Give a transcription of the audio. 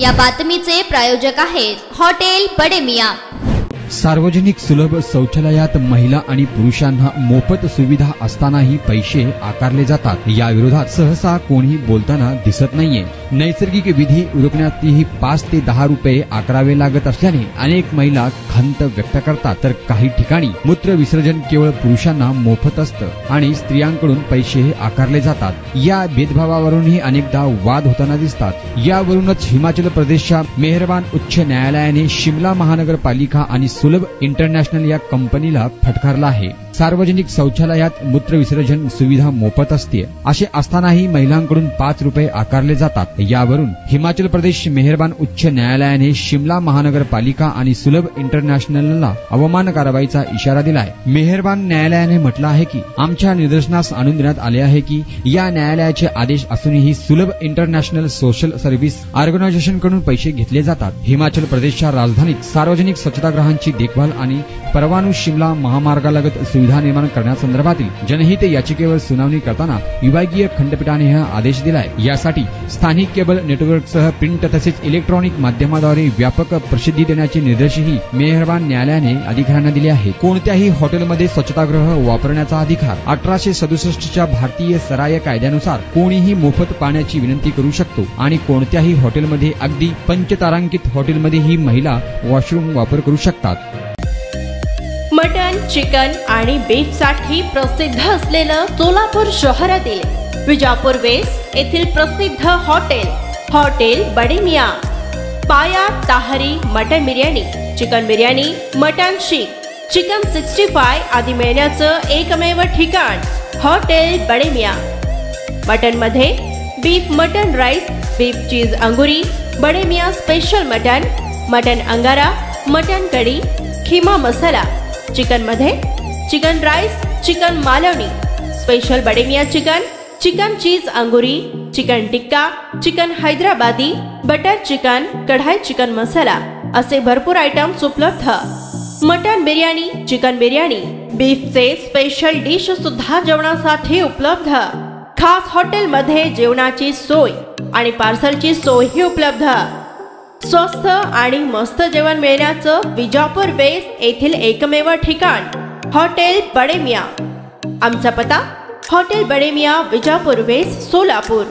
या बातमीचे प्रायोजक आहेत हॉटेल बडे मियां। सार्वजनिक सुलभ शौचालयात महिला आणि पुरुषांना मोफत सुविधा असतानाही पैसे आकारले जातात। या विरोधात सहसा कोणीही बोलताना दिसत नाहीये। नैसर्गिक विधी उरकण्यातही 5 ते 10 रुपये आकारावे लागत असल्याने अनेक महिला खंत व्यक्त करतात, तर काही ठिकाणी मूत्र विसर्जन केवळ पुरुषांना मोफत असतं आणि स्त्रियांकडून पैसे आकारले जातात। या भेदभावावरूनही अनेकदा वाद होताना दिसतात। यावरूनच हिमाचल प्रदेशच्या मेहरबान उच्च न्यायालयाने शिमला महानगरपालिका आणि सुलभ इंटरनॅशनल या कंपनीला फटकारला आहे। सार्वजनिक शौचालयात मूत्रविसर्जन सुविधा मोफत असते, असे असतानाही महिलांकडून 5 रुपये आकारले जातात। यावरून हिमाचल प्रदेश मेहरबान उच्च न्यायालयाने शिमला महानगरपालिका आणि सुलभ इंटरनॅशनलला अवमान कारवाईचा इशारा दिला आहे। मेहरबान न्यायालयाने म्हटलं आहे की आमच्या निदर्शनास आणून देण्यात आले आहे की या न्यायालयाचे आदेश असूनही सुलभ इंटरनॅशनल सोशल सर्व्हिस ऑर्गनायझेशनकडून पैसे घेतले जातात। हिमाचल प्रदेशच्या राजधानीत सार्वजनिक स्वच्छतागृहांची देखभाल आणि परवानू शिमला महामार्गालगत सुविधा निर्माण करण्यासंदर्भातील जनहित याचिकेवर सुनावणी करताना विभागीय खंडपीठाने हा आदेश दिलाय। यासाठी स्थानिक केबल नेटवर्कसह प्रिंट तसेच इलेक्ट्रॉनिक माध्यमाद्वारे व्यापक प्रसिद्धी देण्याचे निर्देशही मेहरबान न्यायालयाने अधिकाऱ्यांना दिले आहेत। कोणत्याही हॉटेलमध्ये स्वच्छतागृह वापरण्याचा अधिकार 1867च्या भारतीय सराय कायद्यानुसार कोणीही मोफत पाण्याची विनंती करू शकतो आणि कोणत्याही हॉटेलमध्ये अगदी पंचतारांकित हॉटेलमध्येही महिला वॉशरूम वापर करू शकतात। मटन, चिकन आणि बीफ साठी प्रसिद्ध असलेलं सोलापूर शहरातील विजापूर वेस्ट येथील प्रसिद्ध हॉटेल बडे मियां। पाया ताहरी mutton biryani, chicken biryani, mutton शीख, चिकन 65 आदी मिळण्याचं एकमेव ठिकाण हॉटेल बडे मियां। मटन मध्ये beef mutton rice, beef cheese अंगुरी, बडे मियां स्पेशल मटन अंगारा, मटन कढी, खीमा मसाला। चिकन मध्ये chicken rice, chicken Malvani, special Bade Miyan chicken cheese अंगुरी, chicken tikka, chicken Hyderabadi, butter chicken, kadai chicken masala असे भरपूर आयटम्स उपलब्ध। मटन बिर्याणी, चिकन बिर्याणी, बीफचे स्पेशल डिश सुद्धा जेवणासाठी उपलब्ध। खास हॉटेलमध्ये जेवणाची सोय आणि पार्सलची सोयही उपलब्ध। स्वस्त आणि मस्त जेवण मिळण्याचं विजापूर वेस्ट येथील एकमेव ठिकाण हॉटेल बडे मियां। आमचा पत्ता हॉटेल बडे मियां, विजापूर वेस्ट, सोलापूर।